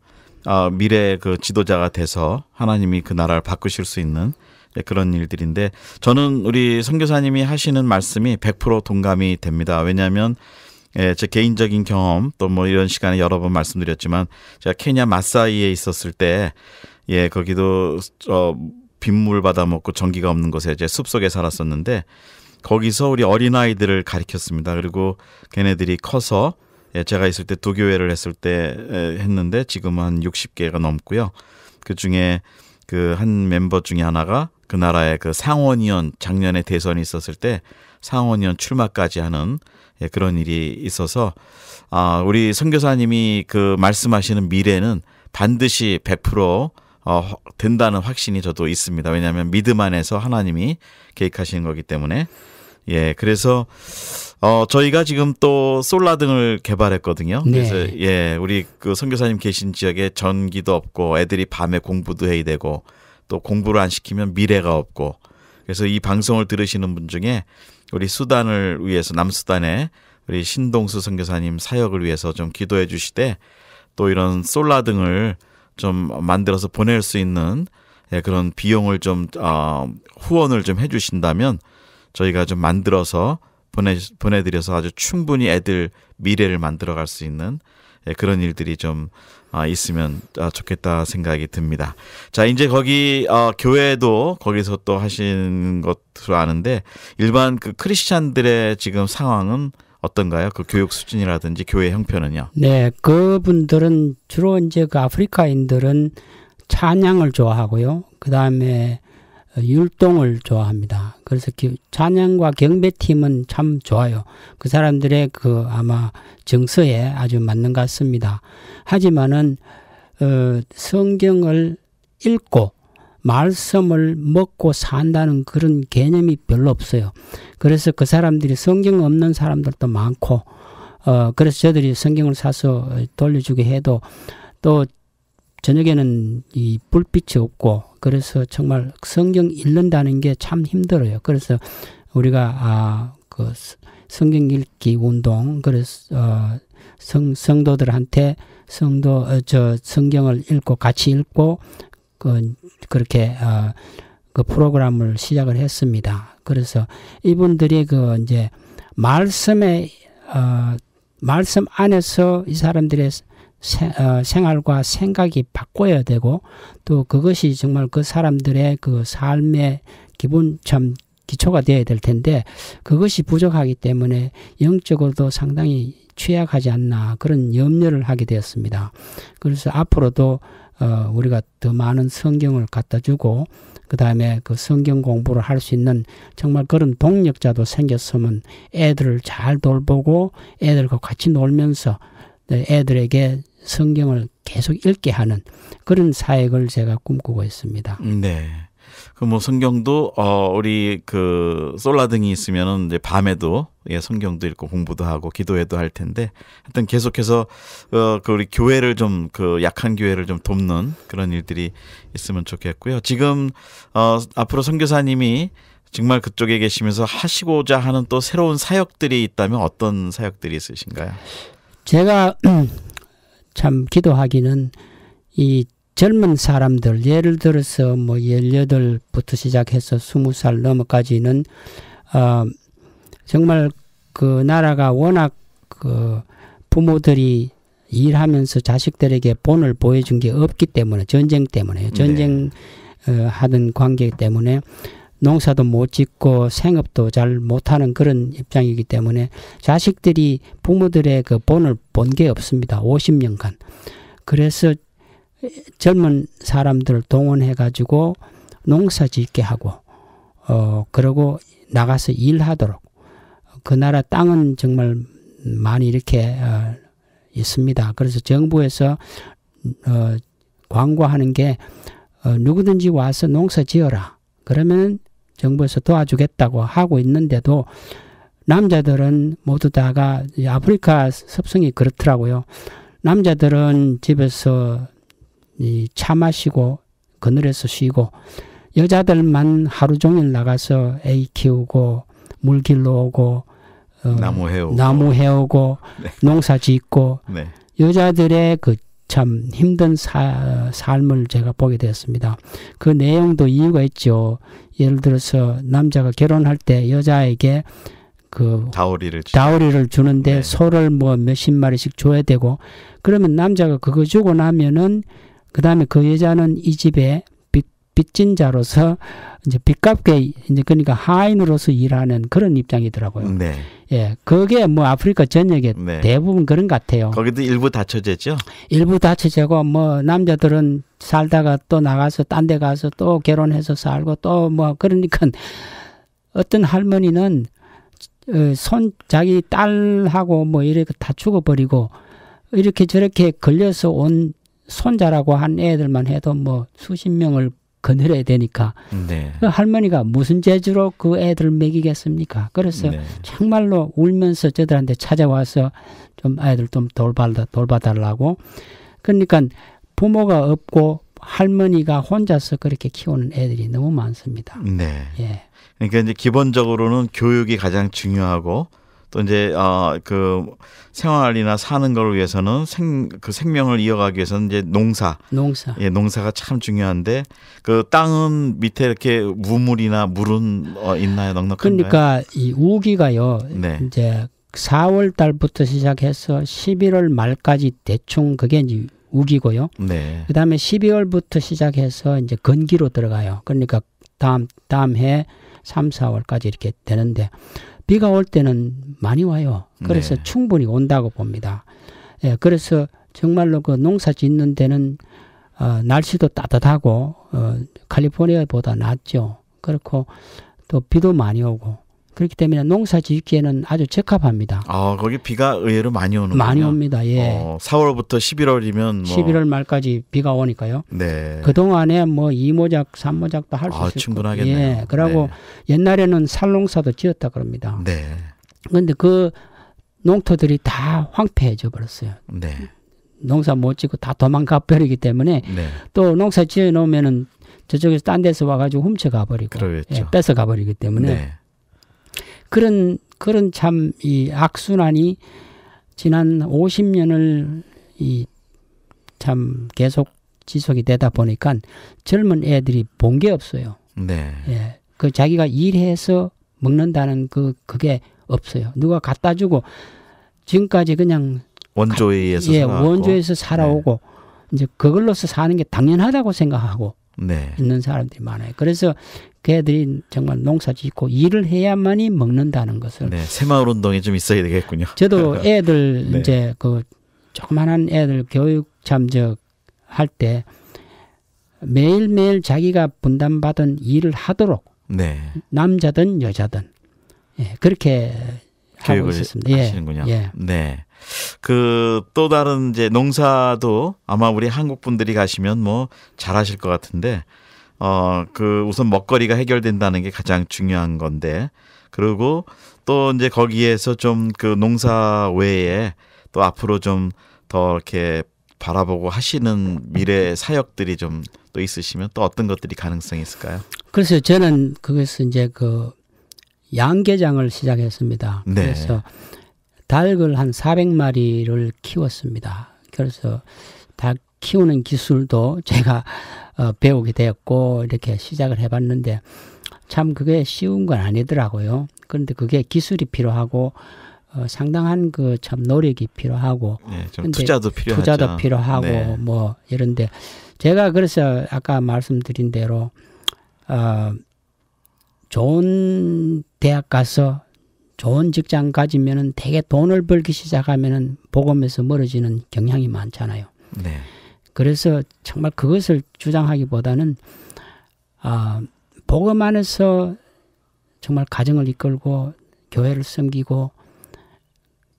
미래 그 지도자가 돼서 하나님이 그 나라를 바꾸실 수 있는 그런 일들인데 저는 우리 선교사님이 하시는 말씀이 100% 동감이 됩니다. 왜냐하면 제 개인적인 경험 또 뭐 이런 시간에 여러 번 말씀드렸지만 제가 케냐 마사이에 있었을 때 거기도 빗물 받아 먹고 전기가 없는 곳에 이제 숲속에 살았었는데 거기서 우리 어린아이들을 가르쳤습니다. 그리고 걔네들이 커서 제가 있을 때 두 교회를 했을 때 했는데 지금은 한 60개가 넘고요. 그중에 그 한 멤버 중에 하나가 그 나라의 그 상원의원 작년에 대선이 있었을 때 상원의원 출마까지 하는 그런 일이 있어서 우리 선교사님이 그 말씀하시는 미래는 반드시 100% 된다는 확신이 저도 있습니다. 왜냐하면 믿음 안에서 하나님이 계획하시는 거기 때문에 그래서 저희가 지금 또 솔라등을 개발했거든요. 네. 그래서 우리 그 선교사님 계신 지역에 전기도 없고 애들이 밤에 공부도 해야 되고 또 공부를 안 시키면 미래가 없고 그래서 이 방송을 들으시는 분 중에 우리 수단을 위해서 남수단에 우리 신동수 선교사님 사역을 위해서 좀 기도해 주시되 또 이런 솔라등을 좀 만들어서 보낼 수 있는 그런 비용을 좀 후원을 좀 해주신다면 저희가 좀 만들어서 보내드려서 아주 충분히 애들 미래를 만들어갈 수 있는 그런 일들이 좀 있으면 좋겠다 생각이 듭니다. 자, 이제 거기 교회도 거기서 또 하시는 것으로 아는데 일반 그 크리스찬들의 지금 상황은 어떤가요? 그 교육 수준이라든지 교회 형편은요? 네, 그분들은 주로 이제 그 아프리카인들은 찬양을 좋아하고요. 그 다음에 율동을 좋아합니다. 그래서 찬양과 경배팀은 참 좋아요. 그 사람들의 그 아마 정서에 아주 맞는 것 같습니다. 하지만은 성경을 읽고 말씀을 먹고 산다는 그런 개념이 별로 없어요. 그래서 그 사람들이 성경 없는 사람들도 많고 그래서 저들이 성경을 사서 돌려주게 해도 또 저녁에는 이 불빛이 없고 그래서 정말 성경 읽는다는 게 참 힘들어요. 그래서 우리가 그 성경 읽기 운동 그래서 성도들한테 성경을 읽고 같이 읽고 그렇게 그 프로그램을 시작을 했습니다. 그래서 이분들이 그 이제 말씀 안에서 이 사람들의 생활과 생각이 바꿔야 되고 또 그것이 정말 그 사람들의 그 삶의 기본 참 기초가 되어야 될 텐데 그것이 부족하기 때문에 영적으로도 상당히 취약하지 않나 그런 염려를 하게 되었습니다. 그래서 앞으로도 우리가 더 많은 성경을 갖다 주고 그다음에 그 성경 공부를 할 수 있는 정말 그런 동력자도 생겼으면 애들을 잘 돌보고 애들과 같이 놀면서 애들에게 성경을 계속 읽게 하는 그런 사역을 제가 꿈꾸고 있습니다. 네. 그 뭐 성경도 우리 그 솔라등이 있으면은 이제 밤에도 예 성경도 읽고 공부도 하고 기도회도 할 텐데 하여튼 계속해서 그 우리 교회를 좀 그 약한 교회를 좀 돕는 그런 일들이 있으면 좋겠고요. 지금 앞으로 선교사님이 정말 그쪽에 계시면서 하시고자 하는 또 새로운 사역들이 있다면 어떤 사역들이 있으신가요? 제가 참 기도하기는 이 젊은 사람들 예를 들어서 뭐 18부터 시작해서 20살 넘어까지는 정말 그 나라가 워낙 그 부모들이 일하면서 자식들에게 본을 보여준 게 없기 때문에 전쟁 때문에 전쟁 하던 관계 때문에 농사도 못 짓고 생업도 잘 못하는 그런 입장이기 때문에 자식들이 부모들의 그 본을 본 게 없습니다. 50년간. 그래서 젊은 사람들을 동원해가지고 농사 짓게 하고, 그러고 나가서 일하도록. 그 나라 땅은 정말 많이 이렇게, 있습니다. 그래서 정부에서, 광고하는 게, 누구든지 와서 농사 지어라. 그러면 정부에서 도와주겠다고 하고 있는데도 남자들은 모두 다가 아프리카 습성이 그렇더라고요. 남자들은 집에서 차 마시고 그늘에서 쉬고 여자들만 하루 종일 나가서 애 키우고 물 길러 오고 나무 해오고 네. 농사 짓고 네. 여자들의 그 참 힘든 삶을 제가 보게 되었습니다. 그 내용도 이유가 있죠. 예를 들어서 남자가 결혼할 때 여자에게 그 다우리를 주는데 네. 소를 뭐 몇십 마리씩 줘야 되고 그러면 남자가 그거 주고 나면은 그 다음에 그 여자는 이 집에 빚진 자로서 이제 빚갚게 이제 그러니까 하인으로서 일하는 그런 입장이더라고요. 네. 예, 그게 뭐 아프리카 전역에 네. 대부분 그런 것 같아요. 거기도 일부 다처제죠? 일부 다처제고 뭐 남자들은 살다가 또 나가서 딴 데 가서 또 결혼해서 살고 또 뭐 그러니까 어떤 할머니는 자기 딸하고 뭐 이렇게 다 죽어버리고 이렇게 저렇게 걸려서 온 손자라고 한 애들만 해도 뭐 수십 명을 거느려야 되니까 네. 그 할머니가 무슨 재주로 그 애들을 먹이겠습니까? 그래서 네. 정말로 울면서 저들한테 찾아와서 좀 아이들 좀 돌봐달라고. 그러니까 부모가 없고 할머니가 혼자서 그렇게 키우는 애들이 너무 많습니다. 네. 예. 그러니까 이제 기본적으로는 교육이 가장 중요하고 또 이제 그 생활이나 사는 걸 위해서는 그 생명을 이어가기 위해서는 이제 농사. 예, 농사가 참 중요한데 그 땅은 밑에 이렇게 우물이나 물은 있나요? 넉넉한가요? 그러니까 이 우기가요. 네. 이제 4월 달부터 시작해서 11월 말까지 대충 그게 이제 우기고요. 네. 그다음에 12월부터 시작해서 이제 건기로 들어가요. 그러니까 다음 해 3, 4월까지 이렇게 되는데 비가 올 때는 많이 와요. 그래서 네. 충분히 온다고 봅니다. 예, 그래서 정말로 그 농사 짓는 데는 날씨도 따뜻하고 캘리포니아보다 낫죠. 그렇고 또 비도 많이 오고 그렇기 때문에 농사 짓기에는 아주 적합합니다. 거기 비가 의외로 많이 오는군요. 많이 옵니다. 예. 4월부터 11월이면 11월 말까지 비가 오니까요. 네. 그동안에 뭐 2모작, 3모작도 할 수 있을 충분하겠네요. 예. 그러고 네. 옛날에는 살농사도 지었다 그럽니다. 네. 그런데 그 농토들이 다 황폐해져 버렸어요. 네. 농사 못 짓고 다 도망가 버리기 때문에 네. 또 농사 지어 놓으면은 저쪽에서 딴 데서 와가지고 훔쳐가 버리고 뺏어가 버리기 때문에 네. 그런 참 이 악순환이 지난 50년을 참 계속 지속이 되다 보니까 젊은 애들이 본 게 없어요. 네. 예. 그 자기가 일해서 먹는다는 그게 없어요. 누가 갖다 주고 지금까지 그냥 원조에 의해서 원조에서 살아오고 네. 이제 그걸로서 사는 게 당연하다고 생각하고 네. 있는 사람들이 많아요. 그래서 걔들이 정말 농사 짓고 일을 해야만이 먹는다는 것을. 네, 새마을 운동이 좀 있어야 되겠군요. 저도 애들 네. 이제 그 조그만한 애들 교육 할 때 매일매일 자기가 분담받은 일을 하도록 네. 남자든 여자든 그렇게 하고 교육을 있었습니다. 하시는군요. 네. 그 또 다른 이제 농사도 아마 우리 한국 분들이 가시면 뭐 잘하실 것 같은데 그 우선 먹거리가 해결된다는 게 가장 중요한 건데, 그리고 또 이제 거기에서 좀 그 농사 외에 또 앞으로 좀 더 이렇게 바라보고 하시는 미래 사역들이 좀 또 있으시면 또 어떤 것들이 가능성이 있을까요? 그래서 저는 그것을 이제 그 양계장을 시작했습니다. 네. 그래서 닭을 한 400마리를 키웠습니다. 그래서 닭 키우는 기술도 제가 배우게 되었고 이렇게 시작을 해봤는데 참 그게 쉬운 건 아니더라고요. 그런데 그게 기술이 필요하고 상당한 그 참 노력이 필요하고 네, 좀 투자도 필요하죠. 투자도 필요하고 네. 뭐 이런데 제가 그래서 아까 말씀드린 대로 좋은 대학 가서 좋은 직장 가지면은 되게 돈을 벌기 시작하면은 복음에서 멀어지는 경향이 많잖아요. 네. 그래서 정말 그것을 주장하기보다는 복음 안에서 정말 가정을 이끌고 교회를 섬기고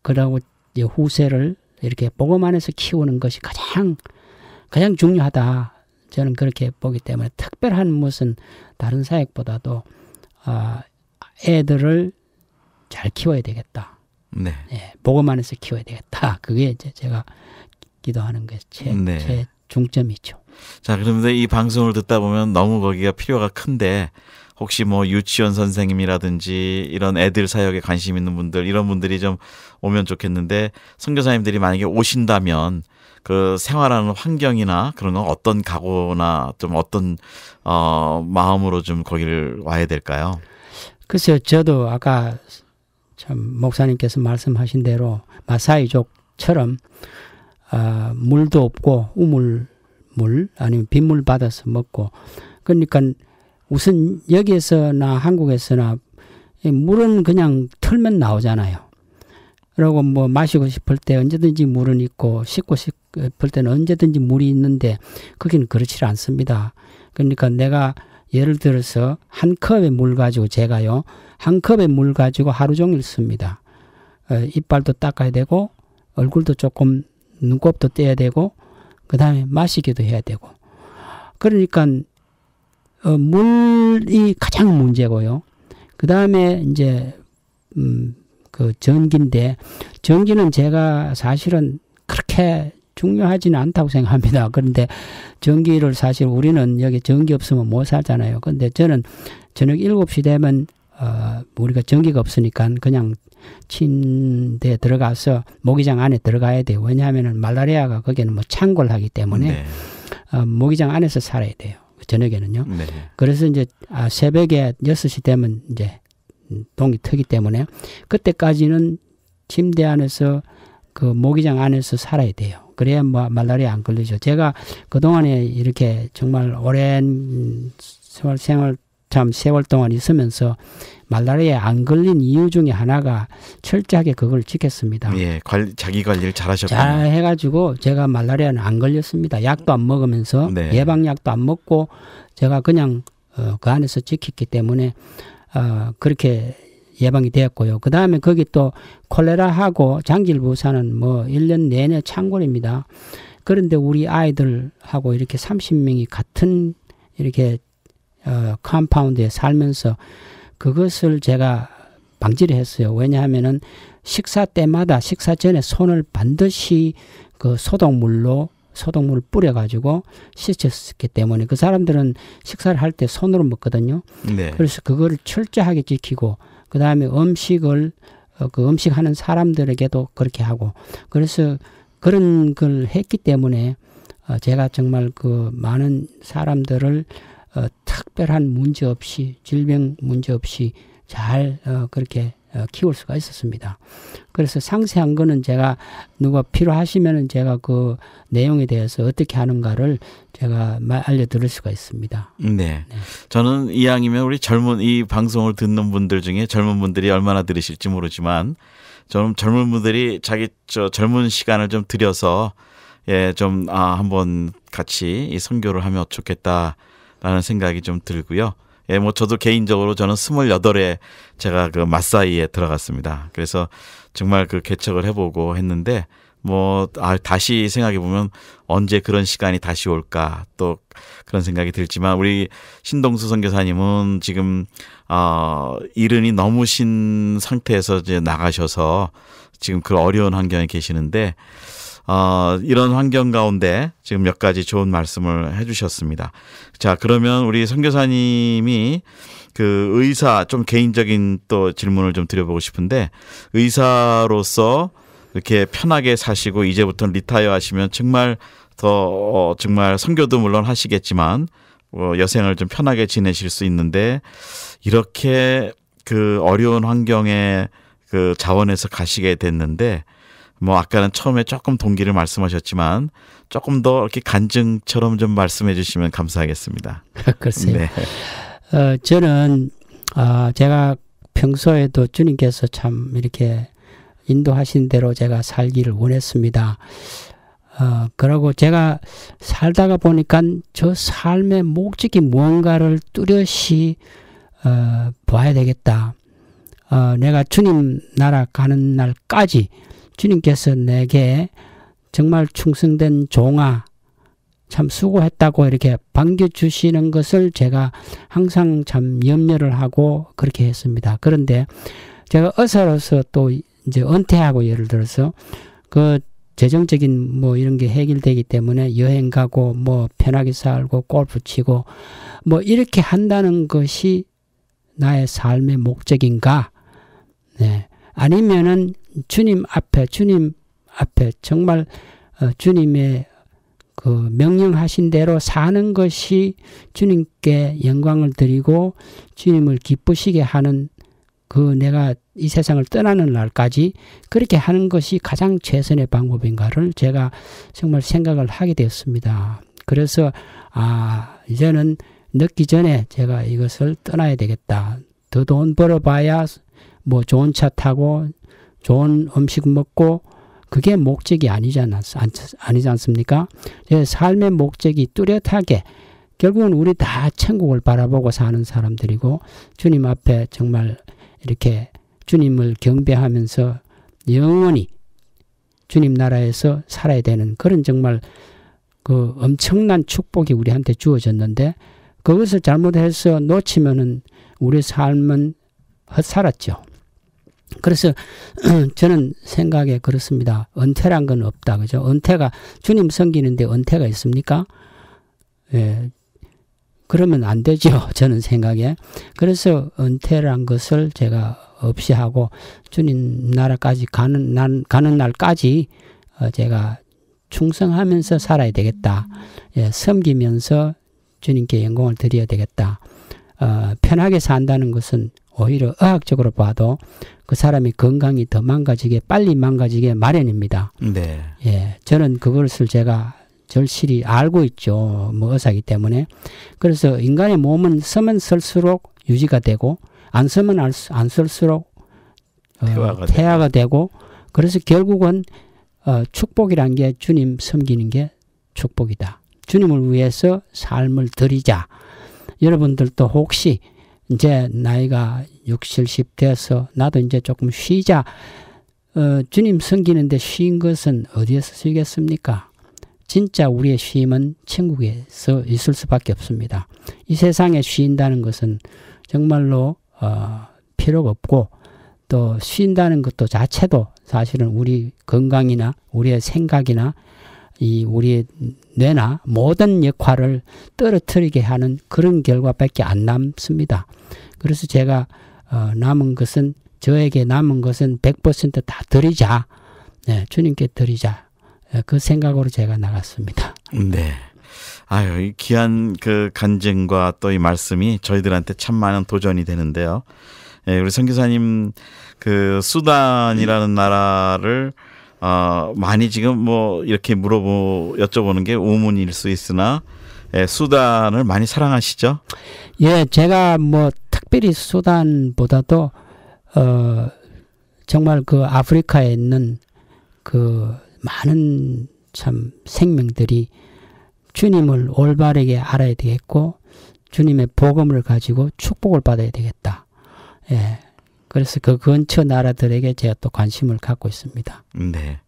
그러고 이제 후세를 이렇게 복음 안에서 키우는 것이 가장 중요하다. 저는 그렇게 보기 때문에 특별한 무슨 다른 사역보다도 애들을 잘 키워야 되겠다. 네. 예, 복음 안에서 키워야 되겠다. 그게 이제 제가 기도하는 게 제 중점이죠. 자, 그런데 이 방송을 듣다 보면 너무 거기가 필요가 큰데 혹시 뭐 유치원 선생님이라든지 이런 애들 사역에 관심 있는 분들, 이런 분들이 좀 오면 좋겠는데, 선교사님들이 만약에 오신다면 그 생활하는 환경이나 그런 건 어떤 각오나 좀 어떤 마음으로 좀 거기를 와야 될까요? 글쎄요, 저도 아까 참 목사님께서 말씀하신 대로 마사이족처럼 물도 없고 우물물 아니면 빗물 받아서 먹고, 그러니까 우선 여기에서나 한국에서나 물은 그냥 틀면 나오잖아요. 그리고 뭐 마시고 싶을 때 언제든지 물은 있고 씻고 싶을 때는 언제든지 물이 있는데 거기는 그렇지 않습니다. 그러니까 내가 예를 들어서 한 컵의 물 가지고 제가요, 한 컵의 물 가지고 하루 종일 씁니다. 이빨도 닦아야 되고 얼굴도 조금 눈곱도 떼야 되고 그 다음에 마시기도 해야 되고, 그러니까 물이 가장 문제고요. 그 다음에 이제 그 전기인데, 전기는 제가 사실은 그렇게 중요하지는 않다고 생각합니다. 그런데 전기를 사실 우리는 여기 전기 없으면 못 살잖아요. 그런데 저는 저녁 7시 되면 우리가 전기가 없으니까 그냥 침대에 들어가서 모기장 안에 들어가야 돼요. 왜냐하면 말라리아가 거기는 뭐 창궐 하기 때문에 모기장 안에서 살아야 돼요. 저녁에는요. 네. 그래서 이제 새벽에 6시 되면 이제 동이 트기 때문에 그때까지는 침대 안에서 그 모기장 안에서 살아야 돼요. 그래야 뭐 말라리아 안 걸리죠. 제가 그동안에 이렇게 정말 오랜 세월 동안 있으면서 말라리아에 안 걸린 이유 중에 하나가 철저하게 그걸 지켰습니다. 예, 자기 관리를 잘하셨군요. 잘 해가지고 제가 말라리아는 안 걸렸습니다. 약도 안 먹으면서 예방약도 안 먹고 제가 그냥 그 안에서 지켰기 때문에 그렇게 예방이 되었고요. 그 다음에 거기 또 콜레라하고 장질부사는 뭐 1년 내내 창궐입니다. 그런데 우리 아이들하고 이렇게 30명이 같은 이렇게 컴파운드에 살면서 그것을 제가 방지를 했어요. 왜냐하면은 식사 때마다 식사 전에 손을 반드시 그 소독물 뿌려가지고 씻었기 때문에 그 사람들은 식사를 할 때 손으로 먹거든요. 네. 그래서 그거를 철저하게 지키고 그 다음에 음식을 그 음식하는 사람들에게도 그렇게 하고, 그래서 그런 걸 했기 때문에 제가 정말 그 많은 사람들을 특별한 문제 없이 질병 문제 없이 잘 그렇게 키울 수가 있었습니다. 그래서 상세한 거는 제가 누가 필요하시면은 제가 그 내용에 대해서 어떻게 하는가를 제가 알려드릴 수가 있습니다. 네. 저는 이왕이면 우리 이 방송을 듣는 분들 중에 젊은 분들이 얼마나 들으실지 모르지만, 저는 젊은 분들이 자기 젊은 시간을 좀 들여서 좀 한번 같이 이 선교를 하면 좋겠다라는 생각이 좀 들고요. 뭐 저도 개인적으로 저는 28에 제가 그 마사이에 들어갔습니다. 그래서 정말 그 개척을 해보고 했는데 다시 생각해 보면 언제 그런 시간이 다시 올까 또 그런 생각이 들지만 우리 신동수 선교사님은 지금 이른이 넘으신 상태에서 이제 나가셔서 지금 그 어려운 환경에 계시는데 이런 환경 가운데 지금 몇 가지 좋은 말씀을 해주셨습니다. 자, 그러면 우리 선교사님이 그 의사 좀 개인적인 또 질문을 좀 드려보고 싶은데 의사로서 이렇게 편하게 사시고 이제부터 리타이어 하시면 정말 더 정말 선교도 물론 하시겠지만 여생을 좀 편하게 지내실 수 있는데 이렇게 그 어려운 환경에 그 자원해서 가시게 됐는데 아까는 처음에 조금 동기를 말씀하셨지만 조금 더 이렇게 간증처럼 좀 말씀해 주시면 감사하겠습니다. 글쎄요. 네. 저는 제가 평소에도 주님께서 참 이렇게 인도하신 대로 제가 살기를 원했습니다. 그러고 제가 살다가 보니까 저 삶의 목적이 무언가를 뚜렷이 봐야 되겠다. 내가 주님 나라 가는 날까지 주님께서 내게 정말 충성된 종아 참 수고했다고 이렇게 반겨주시는 것을 제가 항상 참 염려를 하고 그렇게 했습니다. 그런데 제가 의사로서 또 이제 은퇴하고 예를 들어서 그 재정적인 이런 게 해결되기 때문에 여행 가고 편하게 살고 골프 치고 이렇게 한다는 것이 나의 삶의 목적인가? 네. 아니면은 주님 앞에 정말 주님의 그 명령하신 대로 사는 것이 주님께 영광을 드리고 주님을 기쁘시게 하는 그 내가 이 세상을 떠나는 날까지 그렇게 하는 것이 가장 최선의 방법인가를 제가 정말 생각을 하게 되었습니다. 그래서 이제는 늦기 전에 제가 이것을 떠나야 되겠다. 더 돈 벌어봐야 좋은 차 타고 좋은 음식 먹고 그게 목적이 아니지 않습니까? 제 삶의 목적이 뚜렷하게 결국은 우리 다 천국을 바라보고 사는 사람들이고 주님 앞에 정말 이렇게 주님을 경배하면서 영원히 주님 나라에서 살아야 되는 그런 정말 그 엄청난 축복이 우리한테 주어졌는데 그것을 잘못해서 놓치면은 우리 삶은 헛살았죠. 그래서 저는 생각에 그렇습니다. 은퇴란 건 없다. 그죠? 은퇴가 주님 섬기는데 은퇴가 있습니까? 예. 그러면 안 되죠. 저는 생각에. 그래서 은퇴란 것을 제가 없이 하고 주님 나라까지 가는 날까지 제가 충성하면서 살아야 되겠다. 예, 섬기면서 주님께 영광을 드려야 되겠다. 편하게 산다는 것은 오히려 의학적으로 봐도 그 사람이 건강이 더 빨리 망가지게 마련입니다. 네. 예, 저는 그것을 제가 절실히 알고 있죠. 의사이기 때문에. 그래서 인간의 몸은 쓰면 쓸수록 유지가 되고 안 쓰면 안 쓸수록 퇴화가 되고 그래서 결국은 축복이란 게 주님 섬기는 게 축복이다. 주님을 위해서 삶을 드리자. 여러분들도 혹시 이제 나이가 60, 70 돼서 나도 이제 조금 쉬자. 주님 섬기는데 쉰 것은 어디에서 쉬겠습니까? 진짜 우리의 쉼은 천국에서 있을 수밖에 없습니다. 이 세상에 쉰다는 것은 정말로 필요가 없고 또 쉰다는 것도 자체도 사실은 우리 건강이나 우리의 생각이나 우리의 뇌나 모든 역할을 떨어뜨리게 하는 그런 결과밖에 안 남습니다. 그래서 제가 저에게 남은 것은 100% 다 드리자. 네, 주님께 드리자. 그 생각으로 제가 나갔습니다. 네. 이 귀한 그 간증과 또 이 말씀이 저희들한테 참 많은 도전이 되는데요. 예, 우리 선교사님 그 수단이라는 나라를 많이 지금 이렇게 여쭤보는 게 우문일 수 있으나 수단을 많이 사랑하시죠? 예, 제가 특별히 수단보다도 정말 그 아프리카에 있는 그 많은 참 생명들이 주님을 올바르게 알아야 되겠고 주님의 복음을 가지고 축복을 받아야 되겠다. 예. 그래서 그 근처 나라들에게 제가 또 관심을 갖고 있습니다. 네.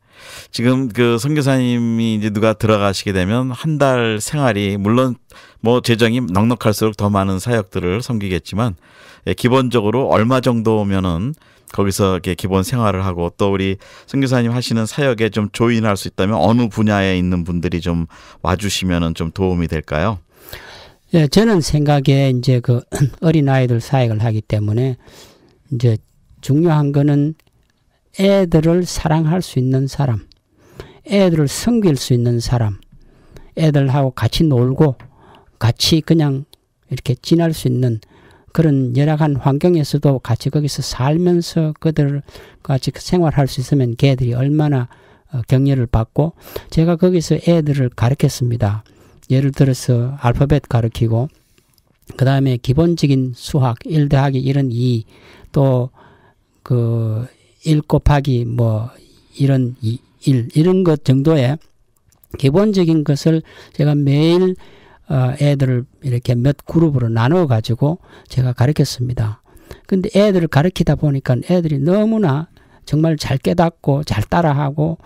지금 그 선교사님이 이제 누가 들어가시게 되면 한 달 생활이 물론 뭐 재정이 넉넉할수록 더 많은 사역들을 섬기겠지만 기본적으로 얼마 정도면은 거기서 이렇게 기본 생활을 하고 또 우리 선교사님 하시는 사역에 좀 조인할 수 있다면 어느 분야에 있는 분들이 좀 와주시면은 좀 도움이 될까요? 예, 저는 생각에 이제 그 어린아이들 사역을 하기 때문에 이제 중요한 거는 애들을 사랑할 수 있는 사람, 애들을 섬길 수 있는 사람, 애들하고 같이 놀고 같이 그냥 이렇게 지낼 수 있는 그런 열악한 환경에서도 같이 거기서 살면서 그들 같이 생활할 수 있으면 걔들이 얼마나 격려를 받고 제가 거기서 애들을 가르쳤습니다. 예를 들어서 알파벳 가르치고 그 다음에 기본적인 수학 1 더하기 1은 2 또 그 1 곱하기 뭐 이런 1 이런 것 정도의 기본적인 것을 제가 매일 애들을 이렇게 몇 그룹으로 나눠 가지고 제가 가르쳤습니다. 근데 애들을 가르치다 보니까 애들이 너무나 정말 잘 깨닫고 잘 따라하고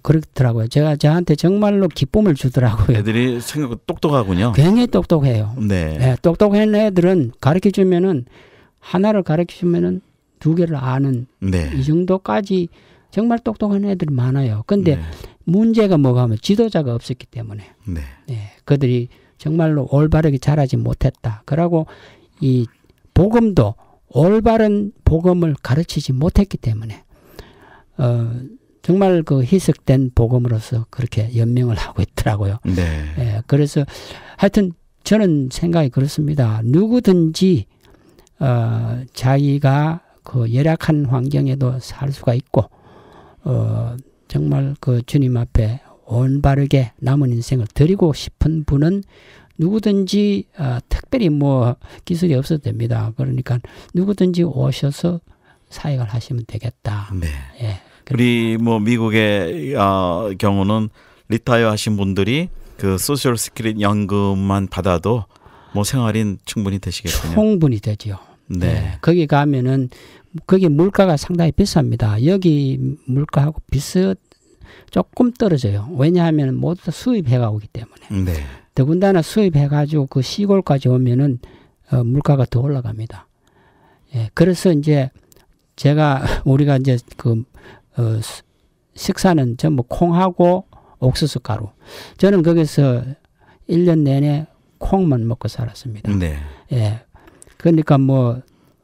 그렇더라고요. 저한테 정말로 기쁨을 주더라고요. 애들이 생각보다 똑똑하군요. 굉장히 똑똑해요. 네. 네, 똑똑한 애들은 가르쳐 주면은 하나를 가르쳐 주면은 2개를 아는 네. 이 정도까지 정말 똑똑한 애들이 많아요. 근데 네. 문제가 뭐가 하면 지도자가 없었기 때문에 네. 네, 그들이 정말로 올바르게 자라지 못했다. 그러고 이 복음도 올바른 복음을 가르치지 못했기 때문에 정말 그 희석된 복음으로서 그렇게 연명을 하고 있더라고요. 네. 예, 그래서 하여튼 저는 생각이 그렇습니다. 누구든지 자기가 그 열악한 환경에도 살 수가 있고 정말 그 주님 앞에 올바르게 남은 인생을 드리고 싶은 분은 누구든지 특별히 뭐 기술이 없어도 됩니다. 그러니까 누구든지 오셔서 사역을 하시면 되겠다. 네. 예. 우리 뭐 미국의 경우는 리타이어 하신 분들이 그 소셜 시큐리티 연금만 받아도 뭐 생활인 충분히 되시겠군요. 충분히 되죠. 네. 네. 거기 가면은 거기 물가가 상당히 비쌉니다. 여기 물가하고 조금 떨어져요. 왜냐하면 모두 다 수입해가 오기 때문에. 네. 더군다나 수입해가지고 그 시골까지 오면은 물가가 더 올라갑니다. 예. 그래서 이제 우리가 이제 식사는 전부 콩하고 옥수수 가루. 저는 거기서 1년 내내 콩만 먹고 살았습니다. 네. 예. 그러니까 뭐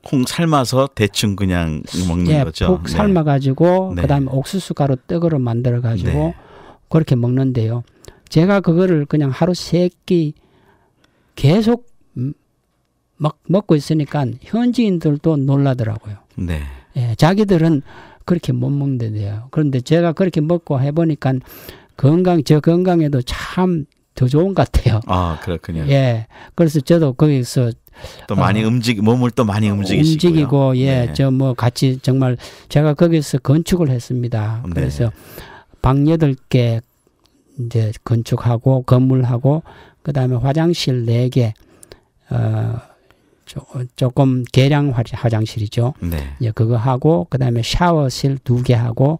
콩 삶아서 대충 그냥 먹는 예, 거죠. 푹 삶아가지고 네. 그다음에 옥수수 가루 떡으로 만들어가지고 네. 그렇게 먹는데요. 제가 그거를 그냥 하루 3끼 계속 막 먹고 있으니까 현지인들도 놀라더라고요. 네. 예, 자기들은 그렇게 못 먹는데요. 그런데 제가 그렇게 먹고 해보니까 저 건강에도 참 더 좋은 것 같아요. 아, 그렇군요. 예, 그래서 저도 거기서 또 많이 몸을 또 많이 움직이시고요. 움직이고 예, 네. 저 뭐 같이 정말 제가 거기서 건축을 했습니다. 네. 그래서 방 8개 이제 건축하고 건물하고 그다음에 화장실 4개 조금 개량 화장실이죠. 네. 예, 그거 하고 그다음에 샤워실 2개 하고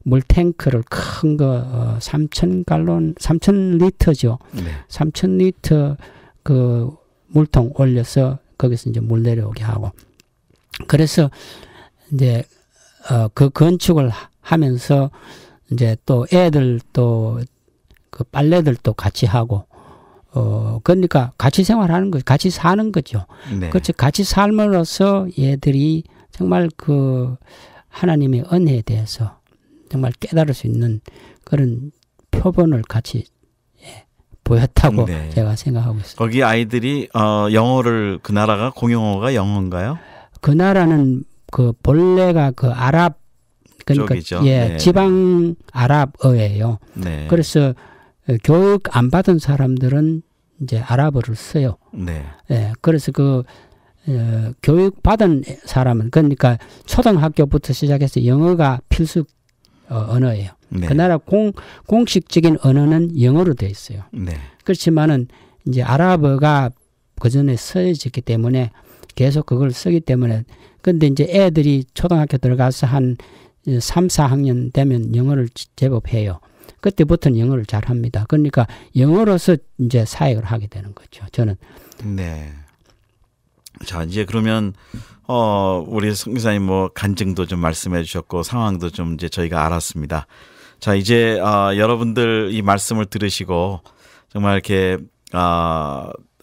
물탱크를 큰 거 3,000리터죠. 네. 3,000리터 그 물통 올려서 거기서 이제 물 내려오게 하고 그래서 이제 그 건축을 하면서 이제 또 애들 또 그 빨래들도 같이 하고 그러니까 같이 생활하는 거 같이 사는 거죠. 네. 그렇죠. 같이 삶으로써 얘들이 정말 그 하나님의 은혜에 대해서 정말 깨달을 수 있는 그런 표본을 같이 보였다고 네. 제가 생각하고 있습니다. 거기 아이들이 영어를 그 나라가 공용어가 영어인가요? 그 나라는 그 본래가 그 아랍 그러니까 쪽이죠. 예, 네. 지방 아랍어예요. 네. 그래서 교육 안 받은 사람들은 이제 아랍어를 써요. 네. 예, 그래서 교육 받은 사람은 그러니까 초등학교부터 시작해서 영어가 필수 언어예요. 네. 그 나라 공식적인 언어는 영어로 돼 있어요. 네. 그렇지만은 이제 아랍어가 그 전에 써졌기 때문에 계속 그걸 쓰기 때문에 근데 이제 애들이 초등학교 들어가서 한 3, 4학년 되면 영어를 제법 해요. 그때부터는 영어를 잘 합니다. 그러니까 영어로서 이제 사역을 하게 되는 거죠. 저는. 네. 자, 이제 그러면 우리 선교사님 뭐 간증도 좀 말씀해 주셨고 상황도 좀 이제 저희가 알았습니다. 자, 이제 여러분들 이 말씀을 들으시고 정말 이렇게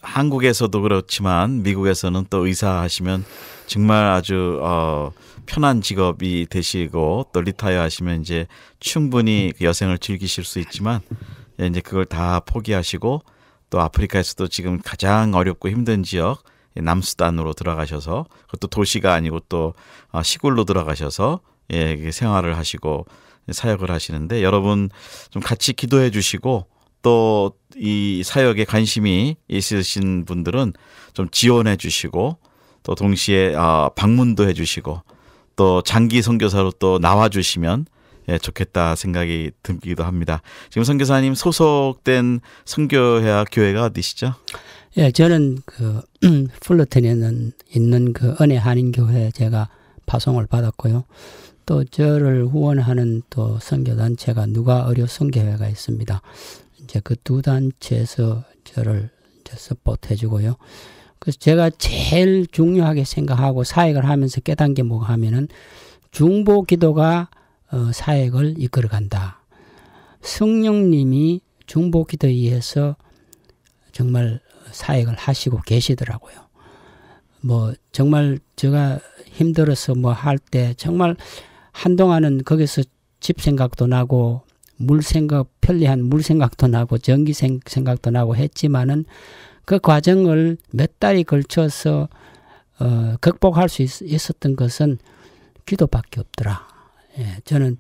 한국에서도 그렇지만 미국에서는 또 의사 하시면 정말 아주 편한 직업이 되시고 또 리타이어 하시면 이제 충분히 여생을 즐기실 수 있지만 이제 그걸 다 포기하시고 또 아프리카에서도 지금 가장 어렵고 힘든 지역 남수단으로 들어가셔서 그것도 도시가 아니고 또 시골로 들어가셔서 생활을 하시고 사역을 하시는데 여러분 좀 같이 기도해 주시고 또 이 사역에 관심이 있으신 분들은 좀 지원해 주시고 또 동시에 방문도 해 주시고 또 장기 선교사로 또 나와 주시면 좋겠다 생각이 들기도 합니다. 지금 선교사님 소속된 선교회와 교회가 어디시죠? 예, 저는 그 풀러튼에 있는 그 은혜 한인교회 제가 파송을 받았고요. 또 저를 후원하는 또 선교 단체가 누가 어려 선교회가 있습니다. 이제 그 두 단체에서 저를 이제 서포트해 주고요. 그래서 제가 제일 중요하게 생각하고 사역을 하면서 깨닫는 게 뭐가 하면은 중보 기도가 사역을 이끌어간다. 성령님이 중보 기도에 의해서 정말 사역을 하시고 계시더라고요. 뭐 정말 제가 힘들어서 뭐 할 때 정말 한동안은 거기서 집 생각도 나고 편리한 물 생각도 나고 전기 생각도 나고 했지만은 그 과정을 몇 달이 걸쳐서 극복할 수 있었던 것은 기도밖에 없더라. 예, 저는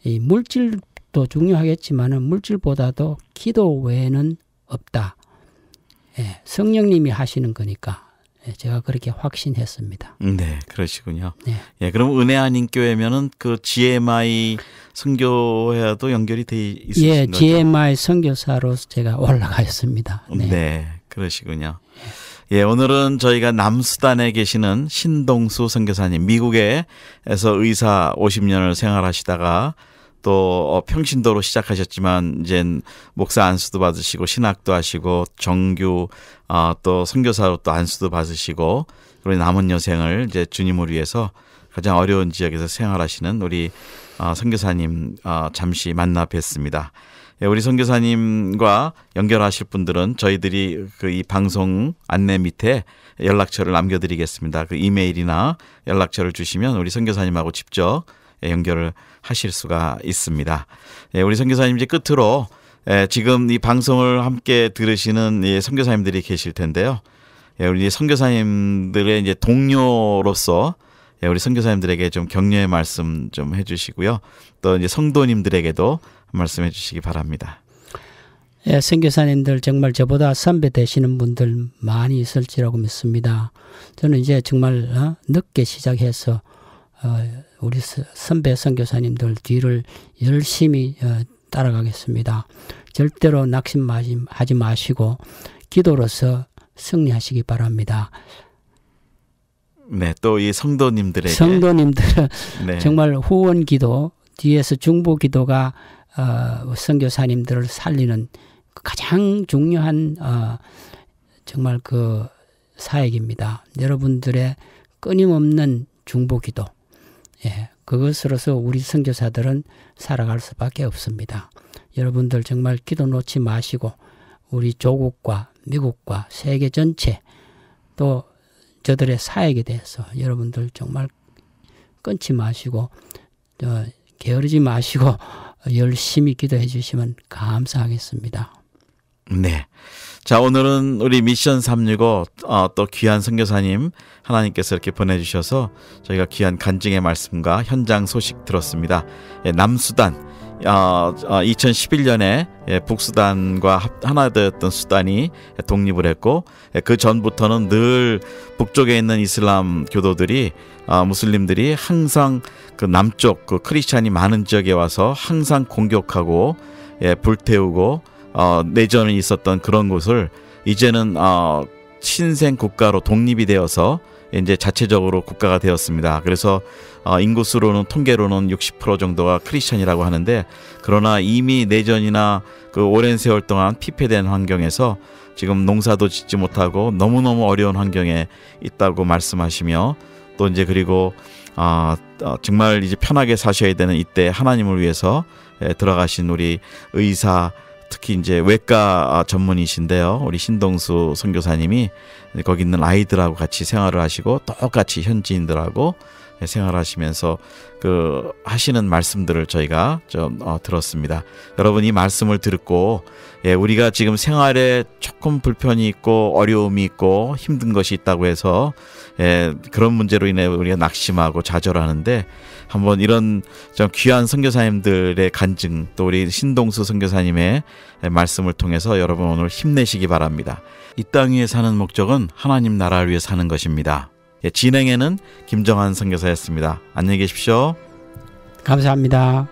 이 물질도 중요하겠지만은 물질보다도 기도 외에는 없다. 예, 성령님이 하시는 거니까 제가 그렇게 확신했습니다. 네, 그러시군요. 네. 예, 그럼 은혜 아닌 교회면은 그 GMI 선교회와도 연결이 돼 있으신 예, 거죠? GMI 선교사로 제가 올라가 있습니다. 네. 네, 그러시군요. 예, 오늘은 저희가 남수단에 계시는 신동수 선교사님, 미국에서 의사 50년을 생활하시다가 또 평신도로 시작하셨지만 이제 목사 안수도 받으시고 신학도 하시고 정규 또 선교사로 또 안수도 받으시고 그리고 남은 여생을 이제 주님을 위해서 가장 어려운 지역에서 생활하시는 우리 선교사님 잠시 만나 뵀습니다. 예, 우리 선교사님과 연결하실 분들은 저희들이 그 이 방송 안내 밑에 연락처를 남겨드리겠습니다. 그 이메일이나 연락처를 주시면 우리 선교사님하고 직접 연결을 하실 수가 있습니다. 예, 우리 선교사님 이제 끝으로 지금 이 방송을 함께 들으시는 선교사님들이 계실 텐데요. 예, 우리 선교사님들의 이제 동료로서 우리 선교사님들에게 좀 격려의 말씀 좀 해주시고요. 또 이제 성도님들에게도 말씀해 주시기 바랍니다. 예, 선교사님들 정말 저보다 선배 되시는 분들 많이 있을지라고 믿습니다. 저는 이제 정말 늦게 시작해서 우리 선배 선교사님들 뒤를 열심히 따라가겠습니다. 절대로 낙심하지 마시고 기도로서 승리하시기 바랍니다. 네, 또 이 성도님들에게 네. 정말 후원 기도 뒤에서 중보 기도가 선교사님들을 살리는 가장 중요한 정말 그 사역입니다. 여러분들의 끊임없는 중보 기도. 예, 그것으로서 우리 선교사들은 살아갈 수밖에 없습니다. 여러분들 정말 기도 놓지 마시고 우리 조국과 미국과 세계 전체 또 저들의 사역에 대해서 여러분들 정말 끊지 마시고 게으르지 마시고 열심히 기도해 주시면 감사하겠습니다. 네. 자, 오늘은 우리 미션 365 또 귀한 선교사님 하나님께서 이렇게 보내주셔서 저희가 귀한 간증의 말씀과 현장 소식 들었습니다. 예, 남수단 2011년에 북수단과 하나 되었던 수단이 독립을 했고, 그 전부터는 늘 북쪽에 있는 이슬람 교도들이 무슬림들이 항상 그 남쪽 그 크리스찬이 많은 지역에 와서 항상 공격하고 불태우고 내전이 있었던 그런 곳을 이제는 신생 국가로 독립이 되어서 이제 자체적으로 국가가 되었습니다. 그래서 인구수로는 통계로는 60% 정도가 크리스천이라고 하는데, 그러나 이미 내전이나 그 오랜 세월 동안 피폐된 환경에서 지금 농사도 짓지 못하고 너무너무 어려운 환경에 있다고 말씀하시며, 또 이제 그리고 정말 이제 편하게 사셔야 되는 이때 하나님을 위해서 들어가신 우리 의사, 특히 이제 외과 전문이신데요, 우리 신동수 선교사님이 거기 있는 아이들하고 같이 생활을 하시고 똑같이 현지인들하고 생활하시면서 그 하시는 말씀들을 저희가 좀 들었습니다. 여러분, 이 말씀을 듣고 우리가 지금 생활에 조금 불편이 있고 어려움이 있고 힘든 것이 있다고 해서 그런 문제로 인해 우리가 낙심하고 좌절하는데, 한번 이런 좀 귀한 선교사님들의 간증, 또 우리 신동수 선교사님의 말씀을 통해서 여러분 오늘 힘내시기 바랍니다. 이 땅 위에 사는 목적은 하나님 나라를 위해 사는 것입니다. 진행에는 김정한 선교사였습니다. 안녕히 계십시오. 감사합니다.